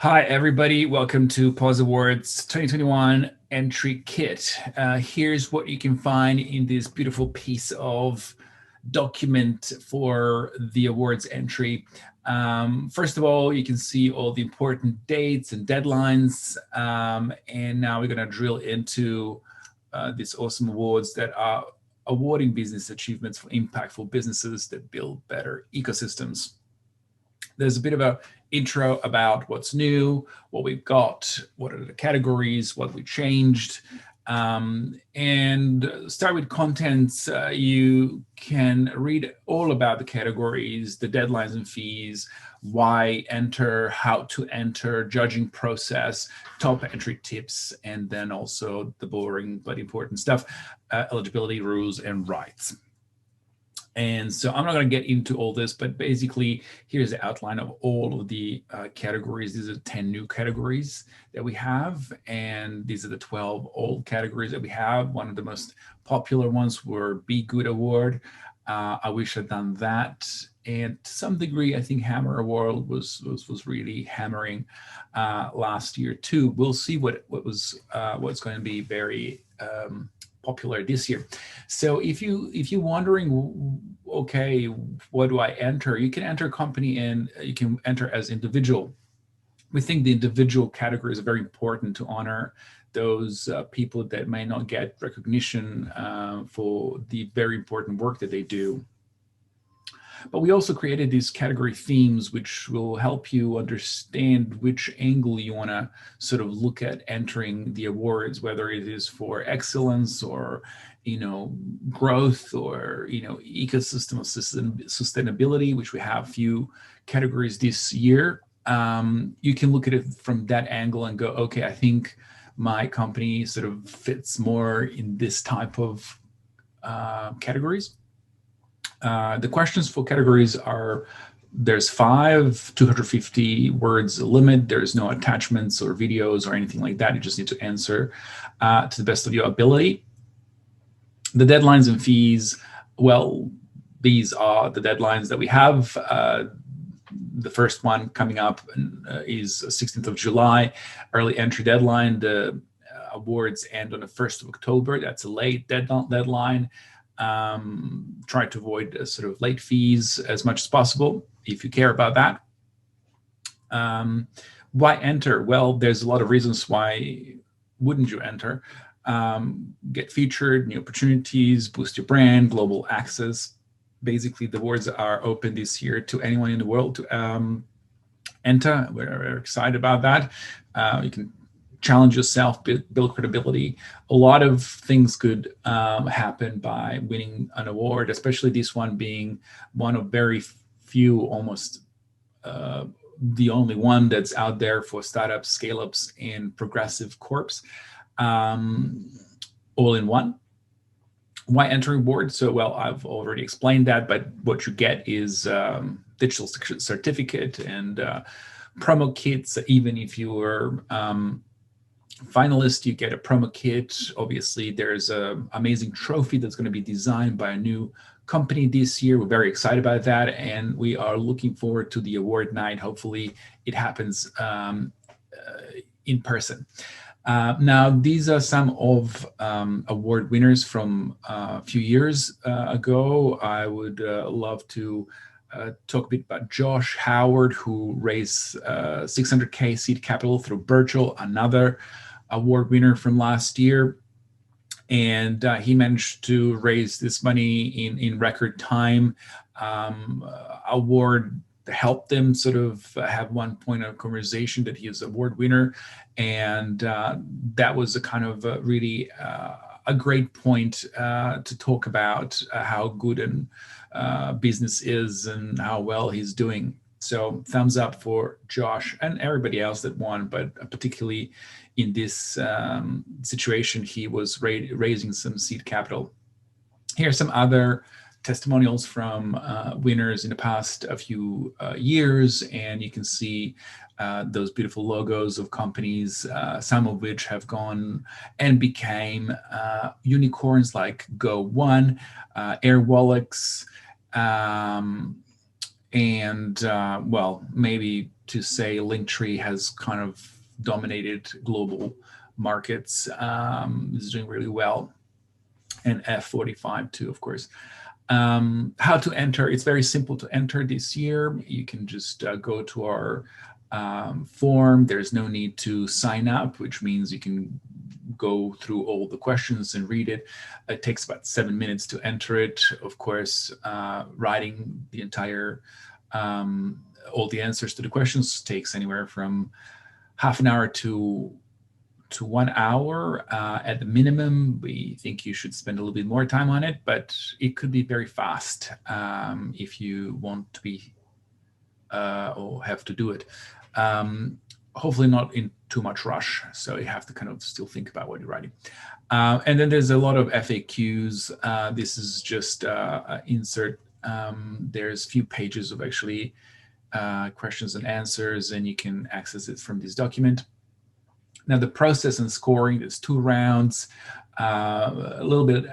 Hi, everybody. Welcome to Pause Awards 2021 entry kit. Here's what you can find in this beautiful piece of document for the awards entry. First of all, you can see all the important dates and deadlines. And now we're going to drill into these awesome awards that are awarding business achievements for impactful businesses that build better ecosystems. There's a bit of a intro about what's new, what we've got, what are the categories, what we changed, and start with contents. You can read all about the categories, the deadlines and fees, why enter, how to enter, judging process, top entry tips, and then also the boring but important stuff, eligibility rules and rights. And so I'm not going to get into all this, but basically here's the outline of all of the categories. These are 10 new categories that we have, and these are the 12 old categories that we have. One of the most popular ones were Be Good Award. I wish I'd done that. And to some degree, I think Hammer Award was really hammering last year too. We'll see what's going to be very popular this year. So if you're wondering, okay, what do I enter? You can enter company and you can enter as individual. We think the individual category is very important to honor those people that may not get recognition for the very important work that they do. But we also created these category themes, which will help you understand which angle you want to sort of look at entering the awards, whether it is for excellence or, growth or, ecosystem of sustainability, which we have a few categories this year. You can look at it from that angle and go, okay, I think my company sort of fits more in this type of categories. The questions for categories are, there's 250 words limit. There's no attachments or videos or anything like that. You just need to answer to the best of your ability. The deadlines and fees, well, these are the deadlines that we have. The first one coming up is 16th of July, early entry deadline. The awards end on the 1st of October. That's a late deadline. Try to avoid sort of late fees as much as possible if you care about that. Why enter? Well, there's a lot of reasons why wouldn't you enter. Get featured, new opportunities, boost your brand, global access. Basically, the awards are open this year to anyone in the world to enter. We're excited about that. You can challenge yourself, build credibility. A lot of things could happen by winning an award, especially this one being one of very few, almost the only one that's out there for startups, scale-ups, and progressive corps, all in one. Why enter award? So, well, I've already explained that, but what you get is digital certificate and promo kits. Even if you were finalist, you get a promo kit. Obviously, there's an amazing trophy that's going to be designed by a new company this year. We're very excited about that, and we are looking forward to the award night. Hopefully, it happens in person. Now, these are some of award winners from a few years ago. I would love to talk a bit about Josh Howard, who raised 600K seed capital through Birchal, another award winner from last year. And he managed to raise this money in record time. Award helped them sort of have one point of conversation that he is award winner. And that was a kind of really a great point to talk about how good and business is and how well he's doing. So thumbs up for Josh and everybody else that won, but particularly in this situation, he was raising some seed capital. Here are some other testimonials from winners in the past a few years, and you can see those beautiful logos of companies, some of which have gone and became unicorns like Go1, Airwallex, And well, maybe to say Linktree has kind of dominated global markets, is doing really well, and F45 too, of course. How to enter? It's very simple to enter this year. You can just go to our form. There's no need to sign up, which means you can go through all the questions and read it. It takes about 7 minutes to enter it. Of course, writing the entire, all the answers to the questions takes anywhere from half an hour to 1 hour at the minimum. We think you should spend a little bit more time on it, but it could be very fast if you want to be or have to do it. Hopefully not in too much rush, so you have to kind of still think about what you're writing. And then there's a lot of FAQs. This is just insert. There's a few pages of actually questions and answers, and you can access it from this document. Now the process and scoring, there's 2 rounds, a little bit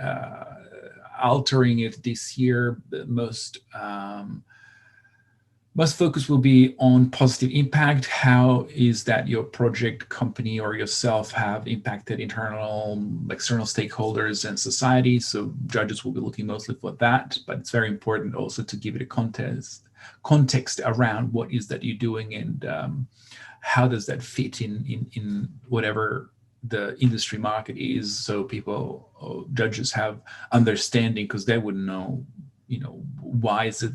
altering it this year. The most focus will be on positive impact. How is that your project, company, or yourself have impacted internal, external stakeholders and society? So judges will be looking mostly for that, but it's very important also to give it a context around what is that you're doing, and how does that fit in whatever the industry market is, so people or judges have understanding, because they wouldn't know, why is it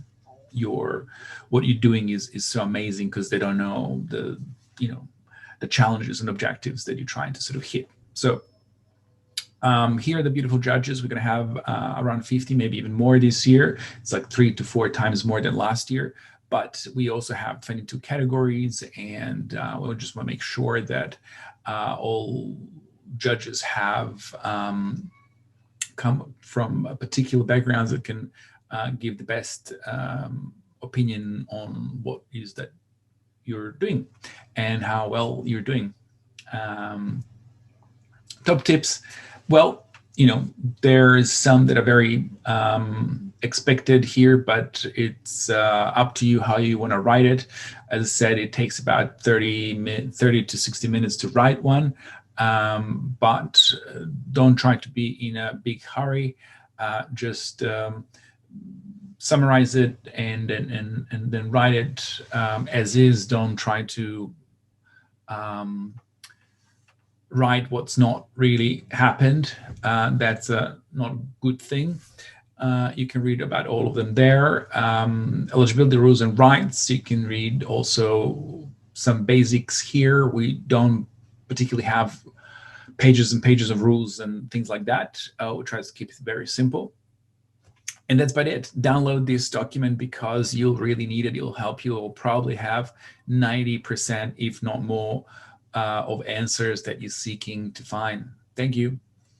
what you're doing is so amazing, because they don't know the challenges and objectives that you're trying to sort of hit. So here are the beautiful judges. We're going to have around 50, maybe even more this year. It's like 3 to 4 times more than last year. But we also have 22 categories, and we just want to make sure that all judges have come from particular backgrounds that can give the best opinion on what is that you're doing and how well you're doing. Top tips. Well, there's some that are very expected here, but it's up to you how you want to write it. As I said, it takes about 30 to 60 minutes to write one, but don't try to be in a big hurry. Just summarize it and then write it as is. Don't try to write what's not really happened. That's not a good thing. You can read about all of them there. Eligibility rules and rights. You can read also some basics here. We don't particularly have pages and pages of rules and things like that. We try to keep it very simple. And that's about it. Download this document because you'll really need it. It'll help you. It'll probably have 90%, if not more, of answers that you're seeking to find. Thank you.